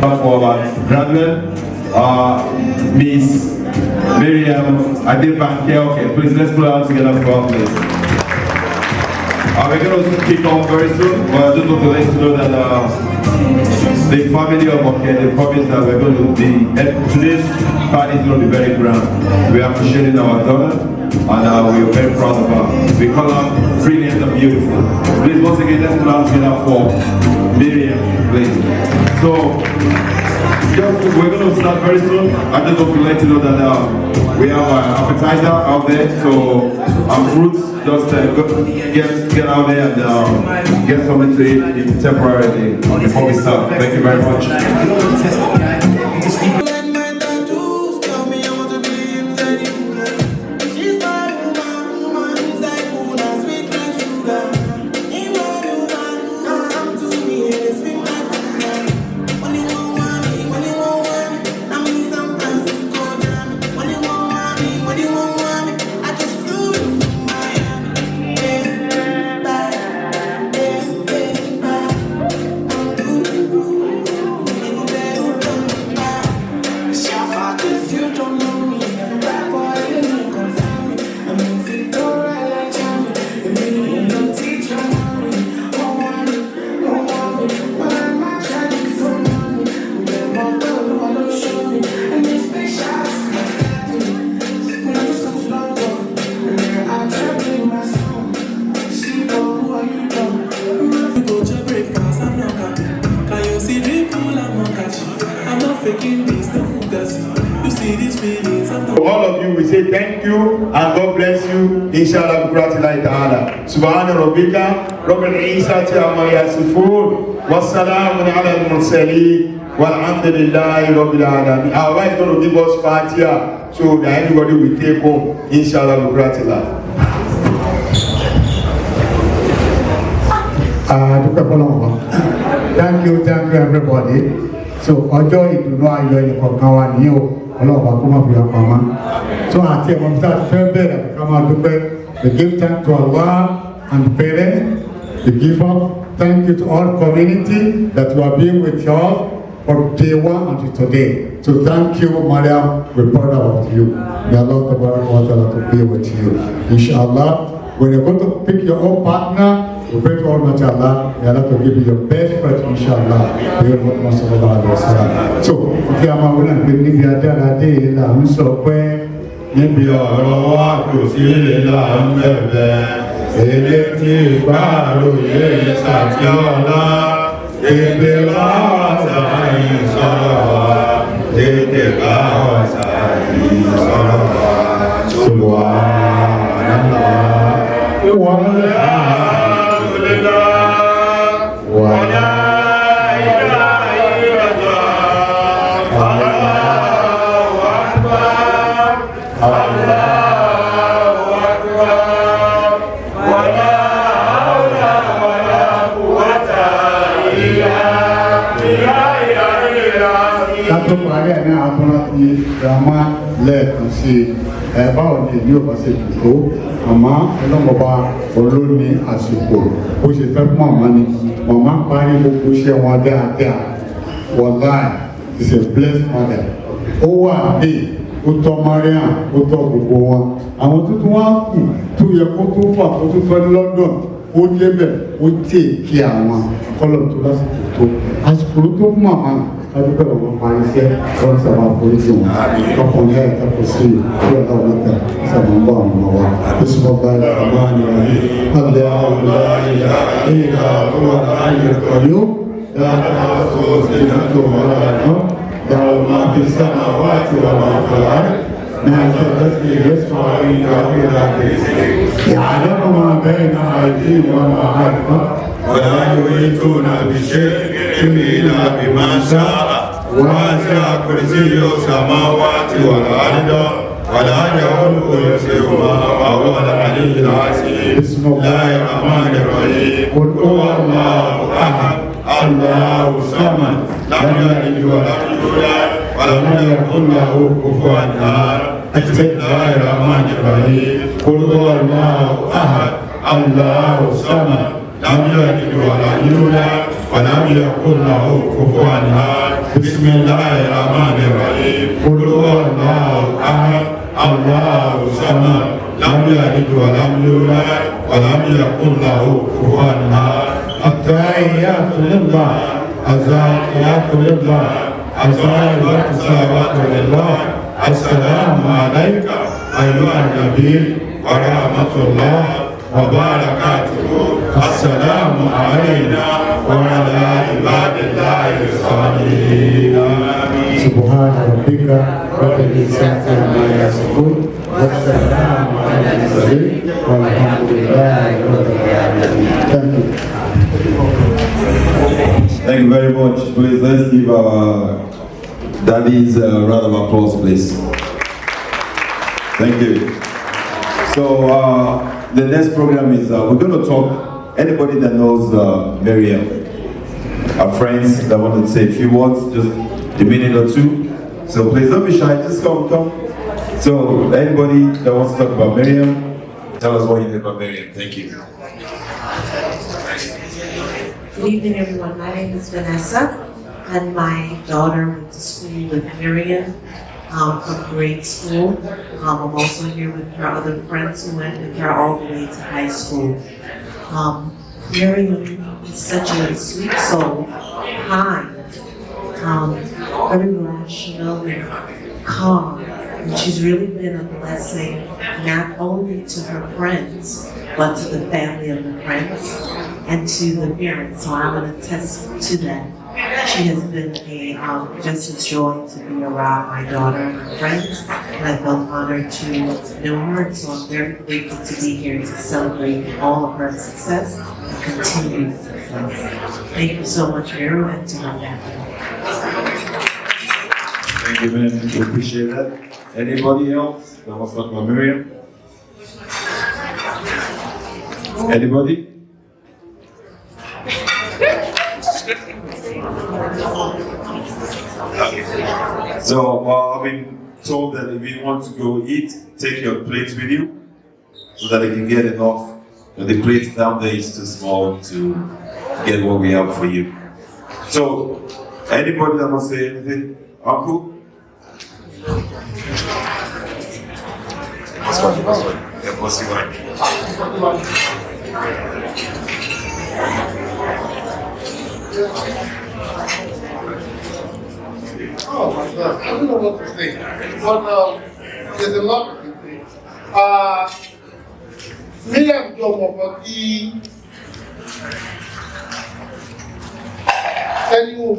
For our graduate, Miss Mariam Adebanke. Okay, please let's put our hands together for our place. We're going to kick off very soon, but I just want to let you know that the family of Okay, they promised that we're going to be, today's party is going to be very grand. We are appreciating our daughter, and we are very proud of her. We call her brilliant and beautiful. Please, once again, let's put our hands together for Mariam, please. So, we're going to start very soon. I just want to let you know that we have an appetizer out there, so fruits, just get out there and get something to eat temporarily before we start. Thank you very much. All of you, we say thank you and God bless you. Inshallah, Bukratila ta'ala. Subhana Rabbika, Rabbil Izzati amma yasifun, wassalamun ala al-mursaleen, walhamdulillahi Rabbil alamin. Our wife is going to give us Fatiha so that everybody will take home. Inshallah, Bukratila. Thank you everybody. So, ọjọ́ ìdùnnú ayọ̀ ẹnìkọ̀ọ̀kan wa ní o, ọlọ́ọ̀bá kó má fi ọkàn mọ́. So, àti ẹ̀wọ̀n tí a ti fẹ́ bẹ̀rẹ̀ ká máa dúpẹ́. We give thanks to Allah and the parents, the giver. Thank you to all community that you are being with us from day one until today. So, thank you, Mariam. We're proud of you. May Allah to be with you. Inshallah, when you're going to pick your own partner, we pray to Almighty Allah, may Allah to give you your best friend, inshallah. So, if you are my own and believe you are there, I'm so well. Níbi ọ̀rọ̀ wa kò sí ìlà mẹ́bẹ̀, èlé tí gbàròyé ṣàtìọ́lá, èdè láwàtà ìṣọ́rọ̀ wa, èdè láwàtà ìṣọ́rọ̀ wa, Subhanallah, walhamdulillah, wala ilaha illallah, Allahu akbar, Allahu akbar, wala hawla wala quwwata illa billahi. Kátó parí ẹ̀ náà àtúnra ti grandma lẹ́ẹ̀kan sí báwo ni èmi ò bá ṣe dùkú màmá ọlọ́mọba olóní àsìkò ó ṣe fẹ́ fún màmá ni màmá parí gbogbo iṣẹ́ wọn dáadáa wàláì is a blessed mother ó wà dé ó tọ́ Mariam ó tọ́ gbogbo wọn àwọn tuntun wá kù tó yẹ kó tó fà kó tó fẹ́ London ó débẹ̀ ó tè kí àwọn kọ́lọ̀ tó lásìkò tó àsìkò tó fún màmá adúgbò ọmọ parí iṣẹ́ wọn sábà foríjì wọn ọkùnrin ẹ̀ ẹ̀kọ́ sí ìwé ọ̀nà ọ̀tẹ̀ sábà ń bọ̀ àwọn ọmọ wa bísí wọn bá yà ọmọ àníwáyé alẹ́ àwọn ìlà ìlà ọmọ ayé kọ̀yó dáadáa tó ti náà tó wọn lọ́wọ́ yàwó máa fi sábà wá àti ọmọ àfọlá náà tó lọ́sí ìrẹsọ̀ ìyàwó ìlànà يعلم ما بين أيديهم وما خلفهم ولا يحيطون بشيء إلا بما شاء وسع كرسيه السماوات والأرض ولا يؤوده حفظهما وهو العلي العظيم. بسم الله الرحمن الرحيم. قل هو الله أحد الله الصمد لم يلد ولم يولد ولم يكن له كفوا أحد. بسم الله الرحمن الرحيم. قل هو الله أحد الله الصمد لم يلد ولم يولد ولم يكن له كفوا أحد بسم الله الرحمن الرحيم قل هو الله أحد الله الصمد لم يلد ولم يولد ولم يكن له كفوا أحد التحيات لله الزاكيات لله الصلاة والسلام لله السلام عليك أيها النبي ورحمة الله وبركاته السلام علينا وعلى عباد الله الصالحين سبحان ربك رب العزة عما يصفون والسلام على المرسلين والحمد لله رب العالمين. Thank you very much. Please, let's give our daddies a round of applause, please. Thank you. So, the next program is, we're going to talk, anybody that knows Mariam, our friends that want to say a few words, just a minute or two. So please don't be shy, just come. So, anybody that wants to talk about Mariam, tell us what you know about Mariam. Thank you. Good evening, everyone. My name is Vanessa, and my daughter went to school with Mariam from grade school. I'm also here with her other friends who went with her all the way to high school. Mariam is such a sweet soul, kind, very rational and calm. And she's really been a blessing, not only to her friends, but to the family of the friends and to the parents. So I'm going to attest to that. She has been just a joy to be around my daughter and her friends, and I felt honored to know her. And so I'm very grateful to be here to celebrate all of her success and continued success. Thank you so much, Mariam, and to her family. Thank you, man. We appreciate that. Anybody else that wants to talk about Mariam? Anybody? So, I've been told that if you want to go eat, take your plate with you so that you can get enough. And the plate down there is too small to get what we have for you. So, anybody that wants to say anything? Uncle? Oh my God, I don't know what to say, but there's a lot to say. Mariam Jomo Boti, telling you,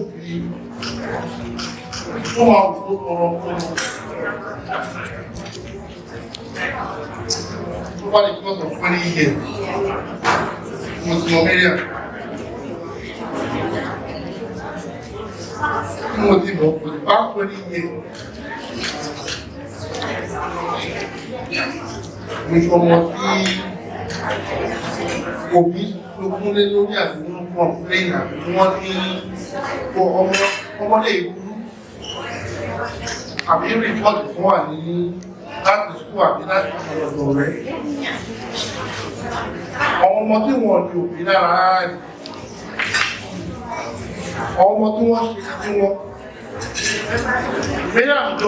come out to nobody because of 20 years. Muslim Mariam. For the past 20 years, which was the obese, lórí àti nínú complain àti wọ́n ní ọmọdé ìlú àbí rìpọ́tì fún wà ní láti school àbí láti ọ̀dọ̀ rẹ̀. Àwọn ọmọ tí wọ́n ní òbí lára rẹ̀. Ọmọ tí wọ́n ṣe tí wọ́n Mariam àjọ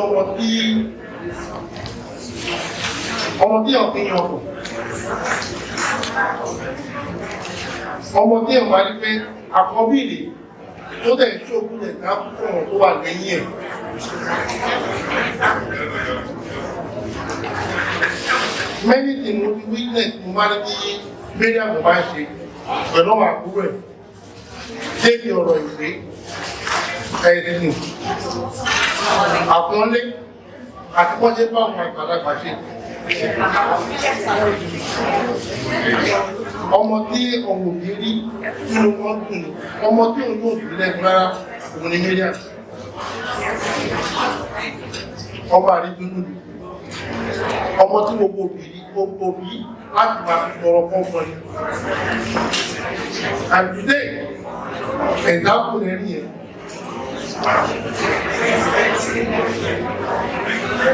ọmọ tí ọ̀pín ọkọ̀ ọmọ tí ọmọ rí pé àkọ́bìnì tó dẹ̀ ṣókú lẹ̀ dákùnkùn tó wà lẹ́yìn ẹ̀ many things mo ti witness mo máa ní kí Mariam bá ṣe pẹ̀lú ọmọ àkúrò ẹ̀ débi ọ̀rọ̀ ìwé ẹ̀rìnù àpọ́nlé àti pọ́jẹ́ bá àwọn àgbàlagbà ṣe. Ọmọ tí ọmọ òbí rí nínú wọn dùn, ọmọ tí òun yóò bí lẹ́gbẹ̀ẹ́ rárá òun ni Mariam. Ọmọ àrídùnú ọmọ tí gbogbo òbí láti máa fi tọrọ fún ni. And today, example ẹ̀rí yẹn.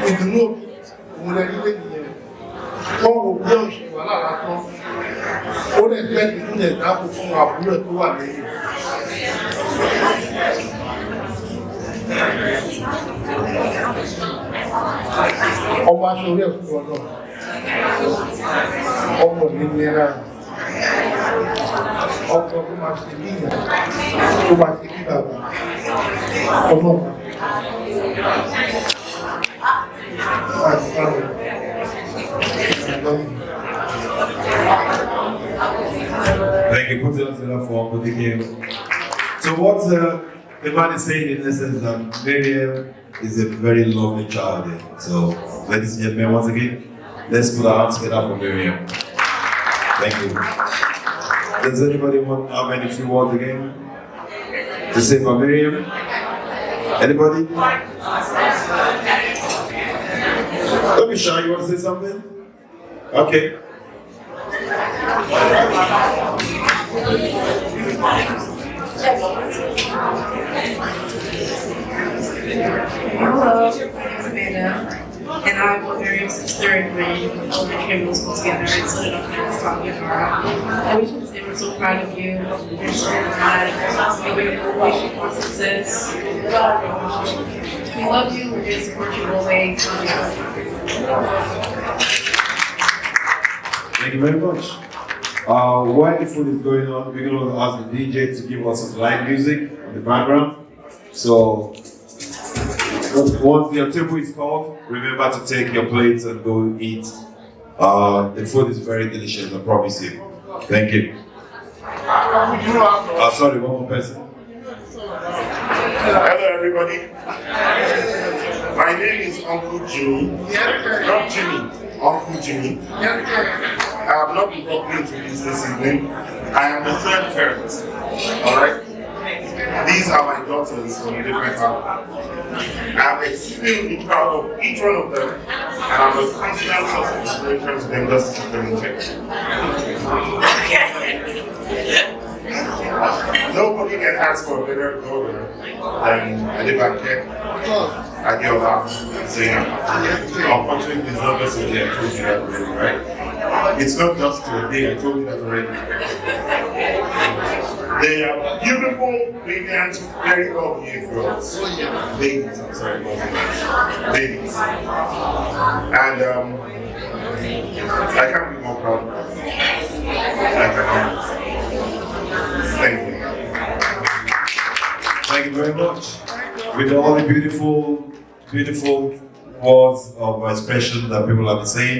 Ìdùnnú òun lẹ́rí lẹ́yìn yẹn. Wọ́n wò bí òṣèlú alára tán. Ó lè fẹ́ ìdúnlẹ̀ dáàbò fún àbúrò tó wà lẹ́yìn. ọmọ aṣọ́rí ẹ̀kú ọ̀dọ́ ọmọ mi nira ọkọ̀ tó máa ṣe bí ìyá tó máa ṣe bí bàbá ọmọ Thank you. Put it together for the game. So what the man is saying in essence that Mariam is a very lovely child. So ladies and gentlemen, once again, let's put our hands together for Mariam. Thank you. Does anybody want how many few words again to say for Mariam? Anybody? Don't be shy, you want to say something? Okay. Hello, my name is Amanda, and I'm Mariam's sister and my elementary and middle school together, and so did our parents, Tommy and Nora. And we should say we're so proud of you. You're so glad. You're your success. We love you. We're going to support you always. Thank you very much. While the food is going on, we're going to ask the DJ to give us some live music in the background. So, once your table is called, remember to take your plates and go eat. The food is very delicious, I promise you. Thank you. Sorry, one more person. Hello, everybody. My name is Uncle Jimmy. Not Jimmy, Uncle Jimmy. I have not been properly introduced this evening. I am the third parent. Alright? These are my daughters from a different family. I'm extremely proud of each one of them, and I'm a constant source of inspiration to them just to keep them in check. Nobody can ask for a better daughter than Adebanke, Adiola, and Zainab. Unfortunately, it's not just a day, I told you that already, right? It's not just a day, I told you that already. They are beautiful, brilliant, very lovely girls. Babies, I'm sorry, babies. And I can't be more proud of them. I cannot. Thank you. Thank you very much. With all the beautiful words of expression that people have been saying,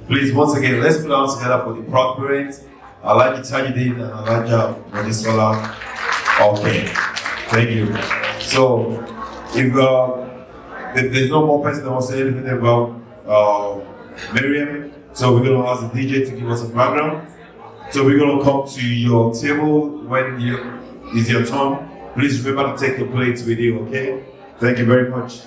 please, once again, let's put our hands together for the proud parents. I like it, Tajidin, and I like Madisola. Okay, thank you. So, if there's no more person that wants to say anything about Mariam, so we're going to ask the DJ to give us a background. So we're going to come to your table when it's your turn. Please remember to take your plates with you, okay? Thank you very much.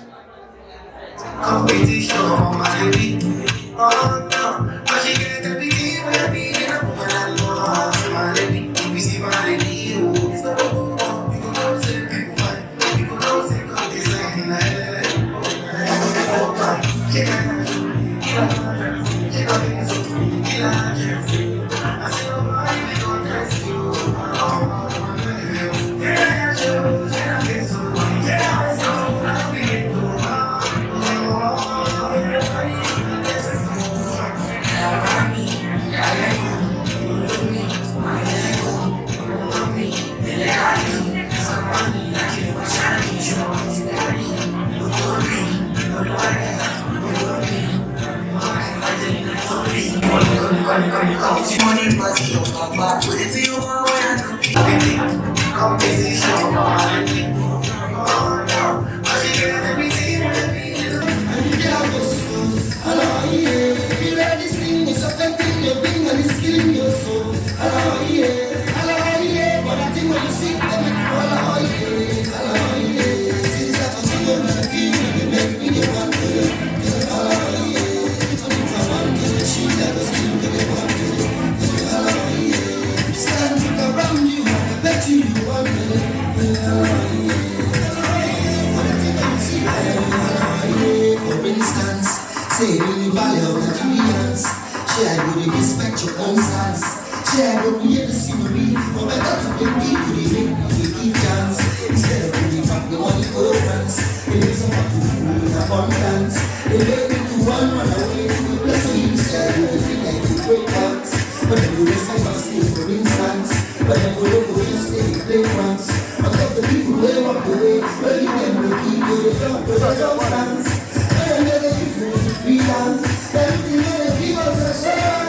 Say, really value Nigerians. Share, you respect your own stance. Share what we ever see me, for my God to bring me to the ring, we give chance. Instead of bringing back the money for France, it makes some to fool in abundance. They make me to one run away to the blessing instead of the thing like the great dance. But then we rest my stay for instance, but then we don't go just stay the play once. I love the people who walk away, but you them will keep you the front with the substance. I am never used to freelance, everything that they give us a chance.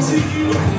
See you.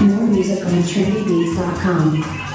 More music on trinitybeats.com.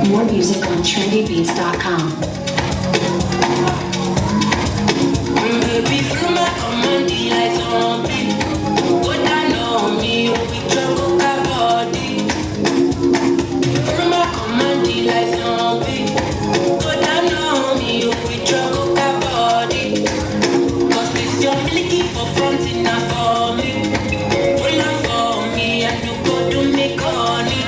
More music on trendybeats.com. Baby, through my command, like zombie. Go down on me, we trouble our body. Through my command, like zombie. Go down on me, we trouble our body. Cause this your milky for front enough for me. Pull up for me, and you go to make honey.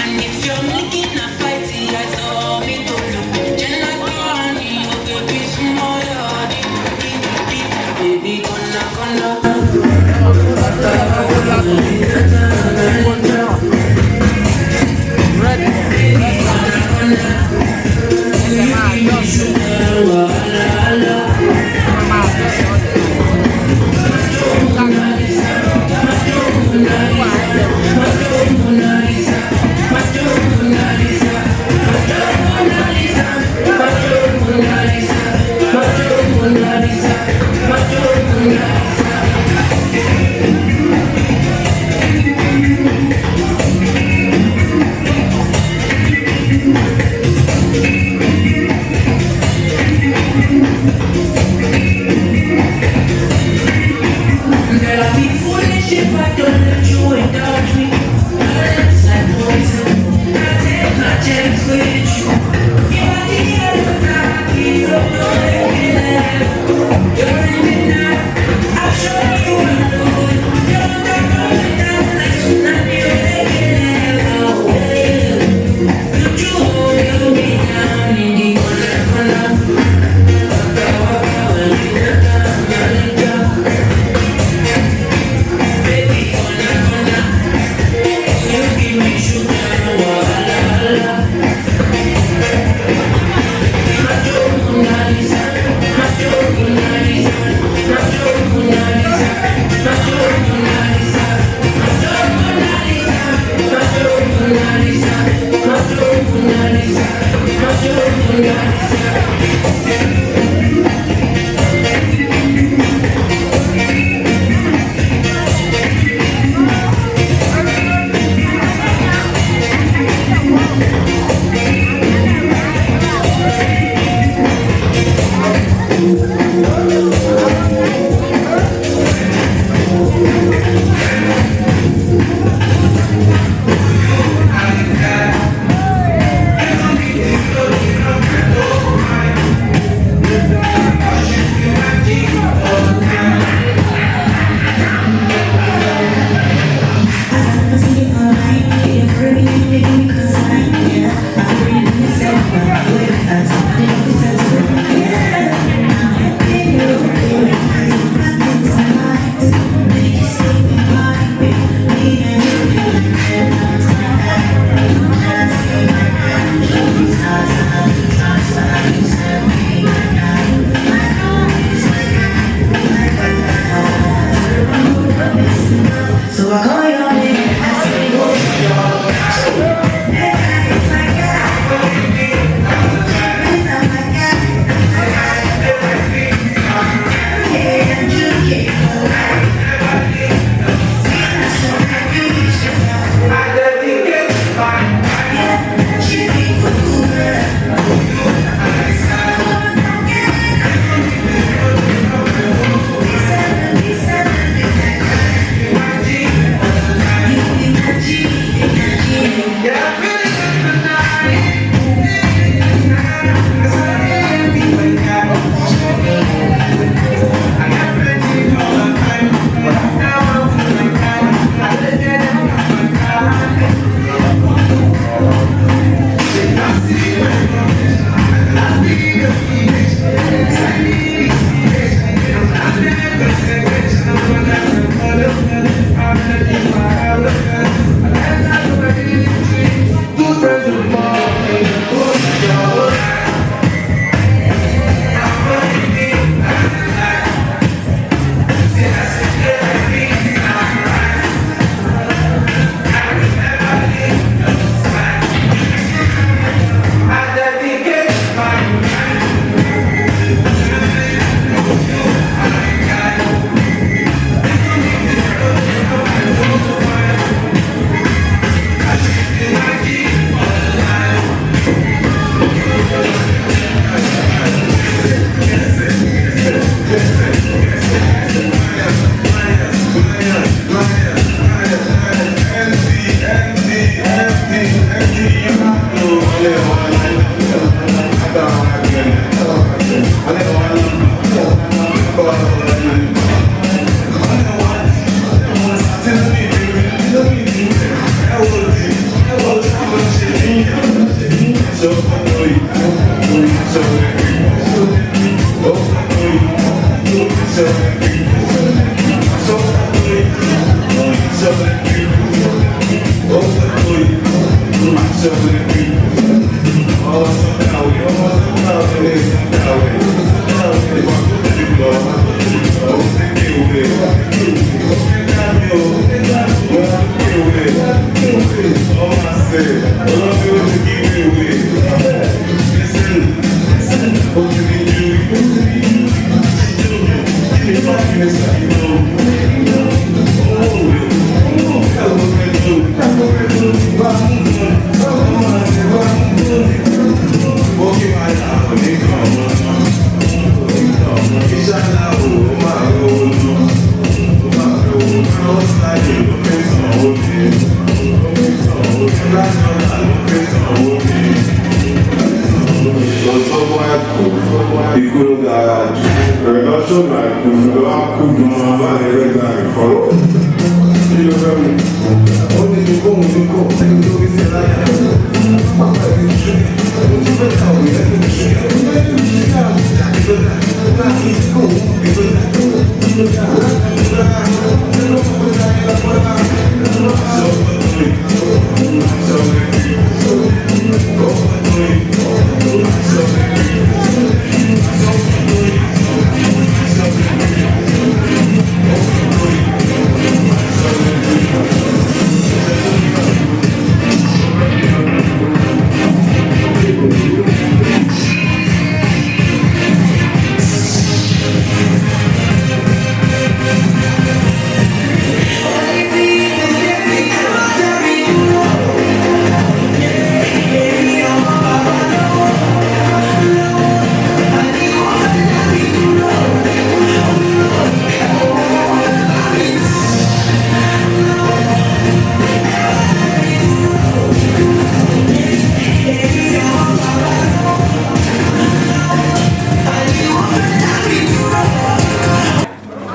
And if you're making a fight, I saw me to look. Jenna Barney, you could be small, baby, gonna.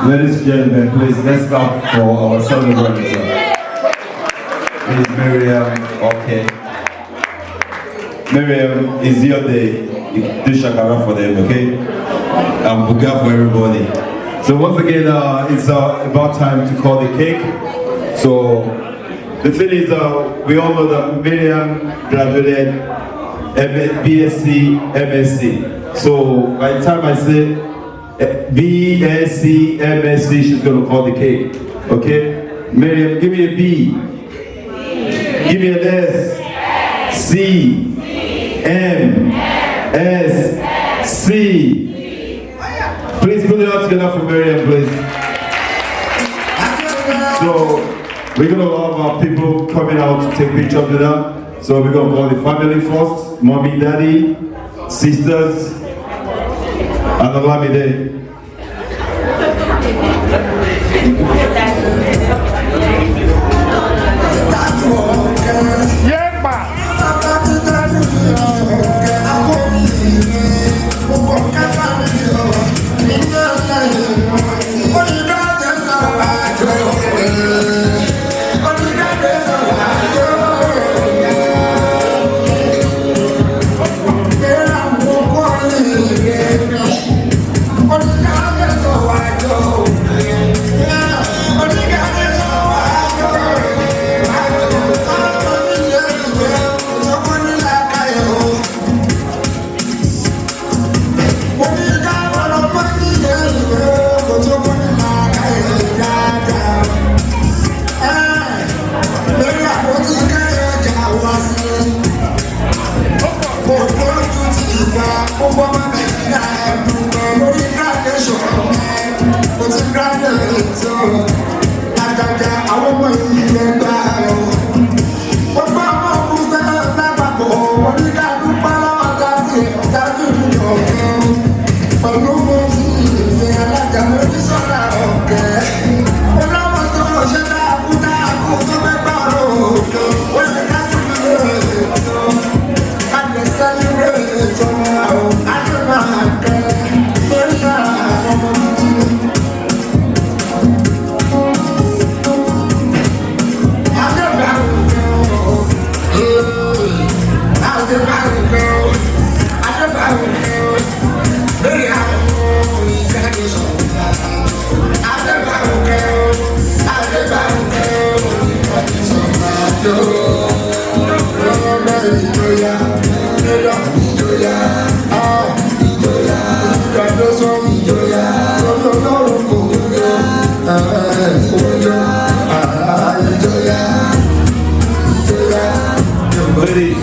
Ladies and gentlemen, please let's clap for our celebrants. It is Mariam. Okay. Mariam, it's your day. Do shakara for them, okay? And buga for everybody. So once again, it's about time to call the cake. So the thing is, we all know that Mariam graduated BSc, MSc. So by the time I say BSc, MSc, she's going to call the cake. Okay? Mariam, give me a B. Give me an S. C. M. S. C. Please put it out together for Mariam, please. So, we're going to have our people coming out to take pictures with her. So, we're going to call the family first. Mommy, daddy, sisters, and Olamide. Ladies,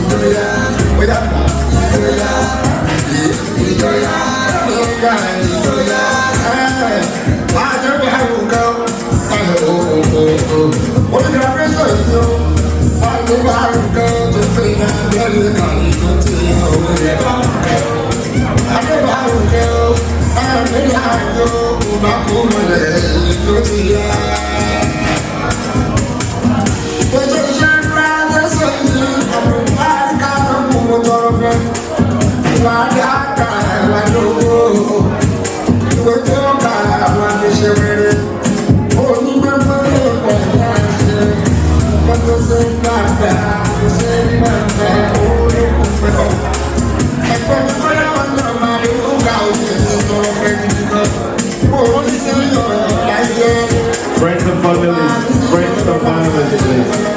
Friends and families, please.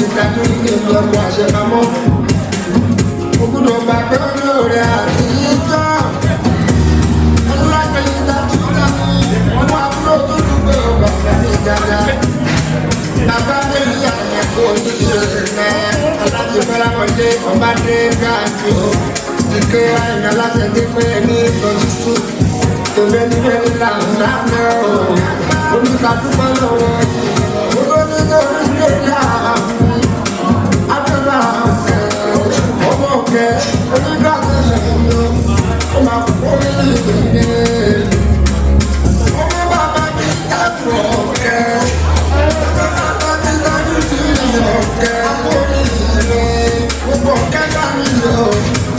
ìtajú ìlú ọkọ̀ àṣẹkámọ́. Ogun ọba pẹ̀lú rẹ̀ àti ìjọ. Ọlọ́gbẹ̀ ìtajú dání, wọ́n wá kúrò tó dúpẹ́ ọba pẹ̀lú ìjàdá. Bàbá mi yà ní kò ní ìṣẹ̀lẹ̀ náà. Aláàjì Bọ́lá wọlé ọba dé gáàsì o. Ìké àìní aláṣẹ pé ní ìtọ́jú sí. Tòbẹ́ ní bẹ́ẹ̀ làwọn dáná o. Olùkàdúgbò lọ́wọ́ olórí lórí ìgbéga. Abẹ́lá ọmọ ọ̀kẹ́ onígbàgbọ́ ṣẹ̀yọ́. Ó máa kó ní ìgbéga. Ọmọ bàbá mi dábò ọ̀kẹ́. Bàbá mi dábò sí ọ̀kẹ́. Akóni ìlú gbogbo ọ̀kẹ́ bá mi lọ.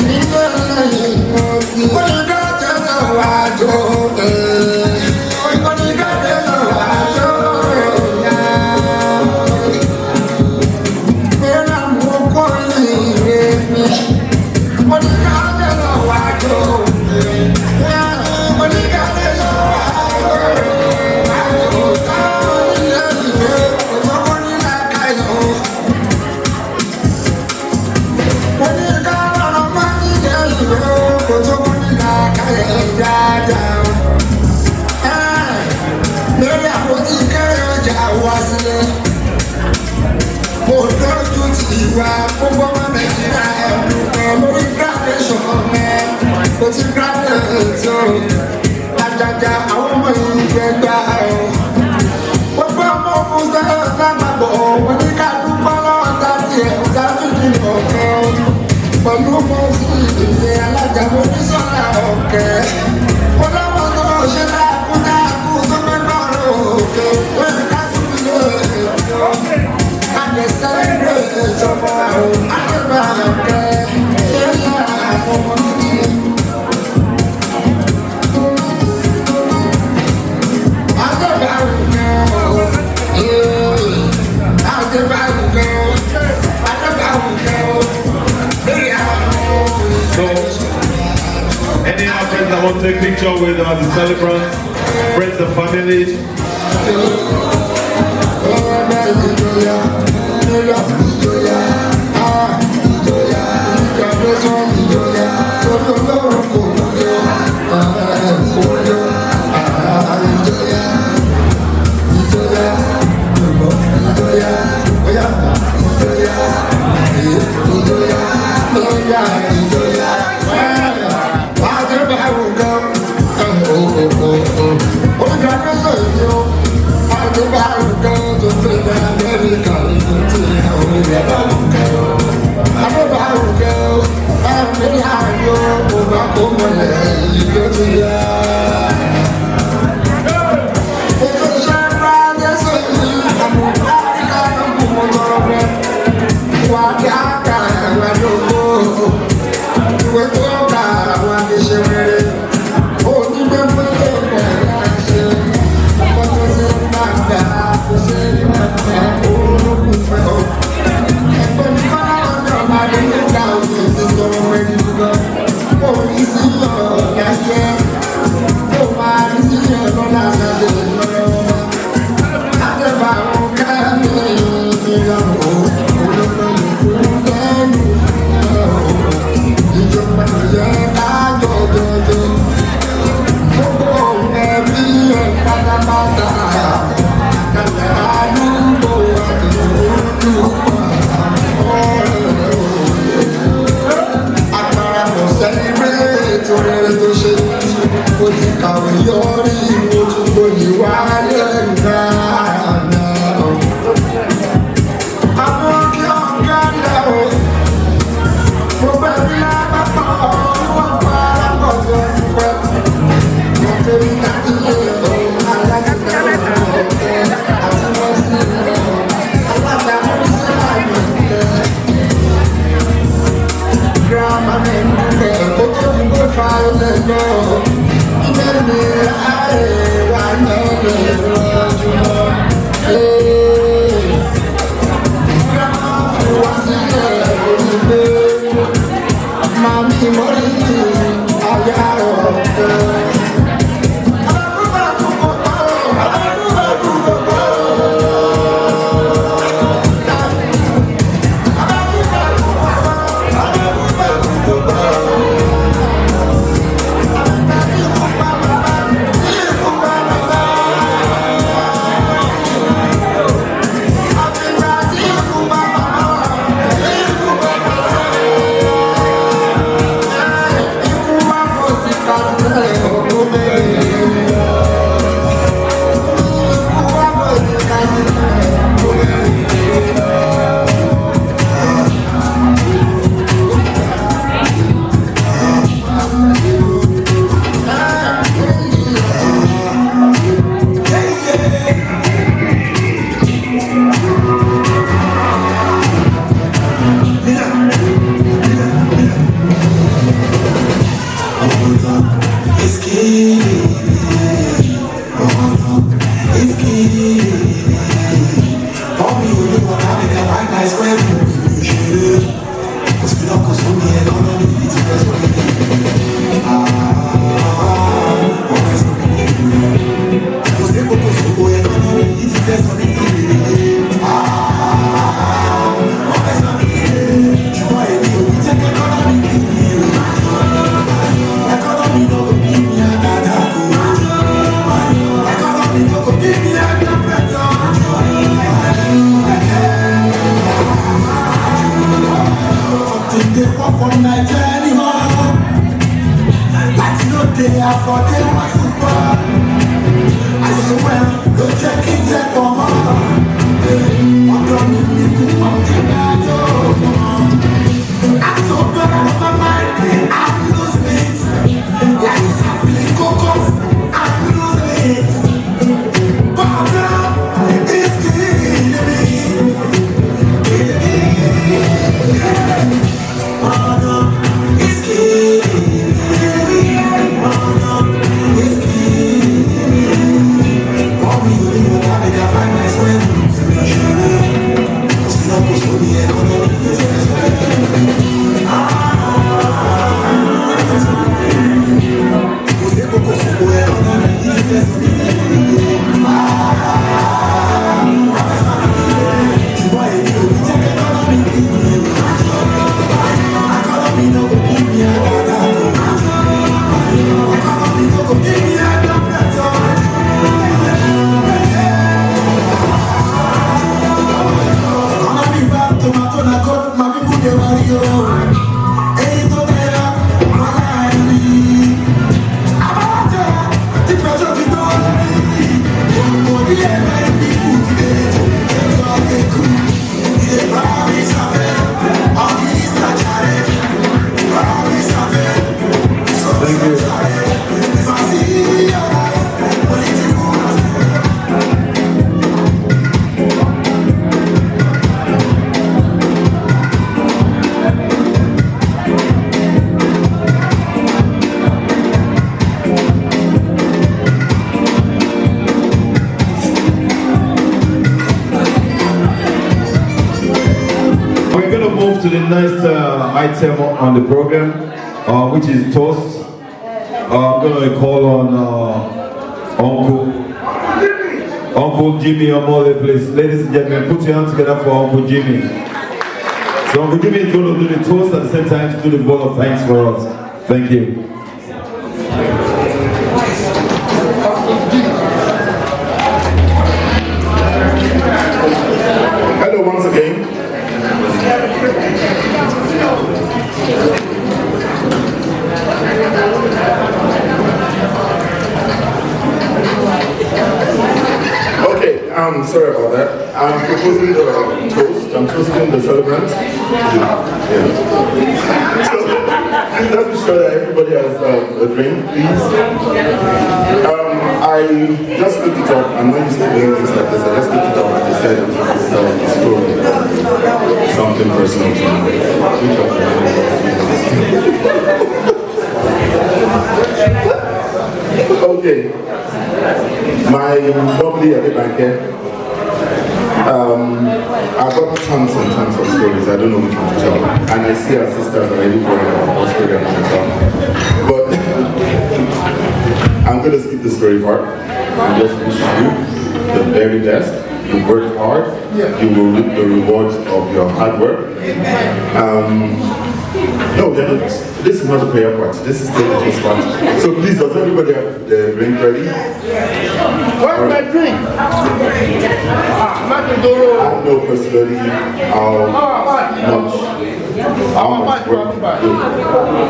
Nílé ẹlẹ́yìn ọ̀gbìn. Onígbàgbọ́ náà wà jọ gbogbo ọmọ Nàìjíríà ẹ̀dùnkàn lórí graduation mẹ́ kò ti graduate o àjàjà àwọn ọmọ yìí gbẹgbà o gbogbo ọmọ òkú sẹ́yìn lápapọ̀ wọn ní ká dúpọ́ lọ́wọ́ dájú ẹ̀ dájú ìdìbò kan pẹ̀lú ọmọ sí ìdílé alájà Mojísọ́lá ọ̀kẹ́ wọn lọ́wọ́ tó ṣe dákúdákú tó fẹ́ bọ̀rọ̀ òkè wọ́n ní ká tún fi lé ètò. I celebrate tomorrow. Adebanke, yeah, for me. Adebanke, yeah, Adebanke, So, any of our friends that want to take a picture with the celebrants, friends and family? for them was the bar. I swear, go check it, check on my I'm running me to mountain, I'm so bad out of my mind, I'm losing it. Like something coco, I'm losing it. But now, it's killing me. Killing me. Oh no, it's killing me. Oh no, it's killing me. Want me to leave a car, make I find my swim. Still up for the economy. To the next item on the program, which is toast. I'm going to call on Uncle Jimmy Omole, please. Ladies and gentlemen, put your hands together for Uncle Jimmy. So Uncle Jimmy is going to do the toast at the same time to do the vote of thanks for us. Thank you. Hello once again. Okay, sorry about that. I'm proposing the toast. I'm toasting the celebrants. Yeah. So, let's be sure that everybody has a drink, please. I just looked it up. I'm not used to doing things like this. I just looked it up and they said it's a story. Something personal to me. Okay. My lovely Adebanke, I've got tons and tons of stories. I don't know which one to tell. And I see our sisters already going out of Australia and tell. But I'm going to skip the story part and just wish you the very best. You worked hard. You will reap the rewards of your hard work. No, this is not the prayer part. This is still the toast part. So please, does everybody have the drink ready? What's my drink? I know personally how much work you do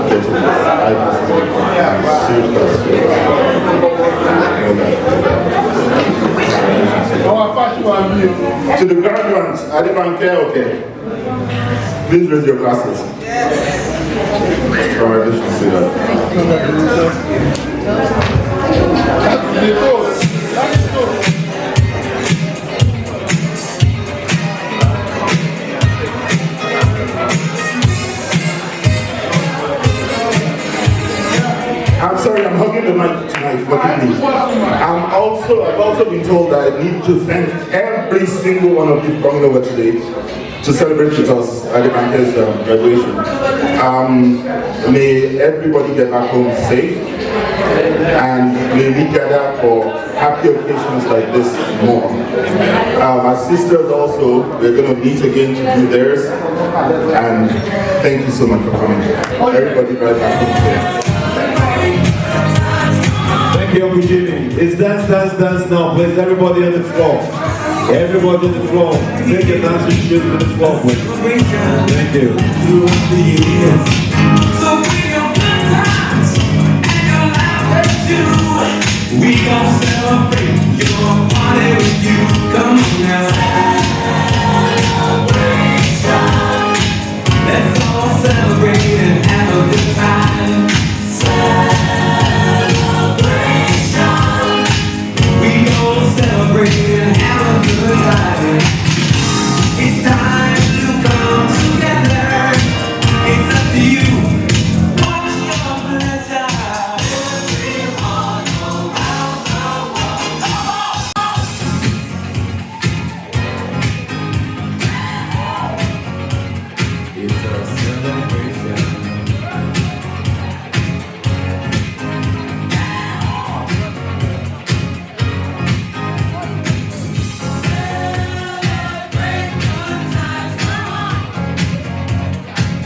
getting this. I personally to the graduates, Adebanke, okay. Please raise your glasses. Alright, let's just say that. I'm sorry, I'm hugging the mic tonight, forgive me. I've also been told that I need to thank every single one of you coming over today to celebrate with us at Adebanke's graduation. May everybody get back home safe, and may we gather for happy occasions like this more. Our sisters also, we're going to meet again to do theirs, and thank you so much for coming. Everybody right back home safe. Thank you, Uncle Jimmy. It's dance, dance, dance now. Please, everybody on the floor. Everybody on the floor. Take your dancing shoes to the floor, please. Thank you. So bring your good times and your laughter. We gon' celebrate your party with you. Come on now. Celebration. Let's all celebrate and have a good time. Celebration. We gon' celebrate and have a good time. It's time to come together. It's up to you. What's your pleasure? It's a celebration.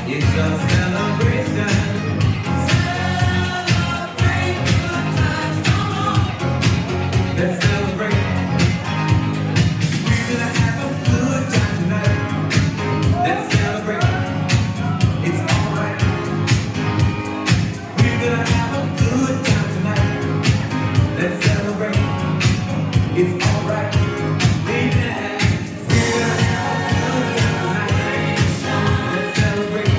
It's a celebration. Celebrate good times, come on. Let's celebrate. We're gonna have a good time tonight. Let's celebrate. It's alright. We're gonna have a good time tonight. Let's celebrate. It's alright. Amen. We're gonna have a good time tonight. Let's celebrate.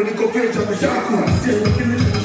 When you go page on the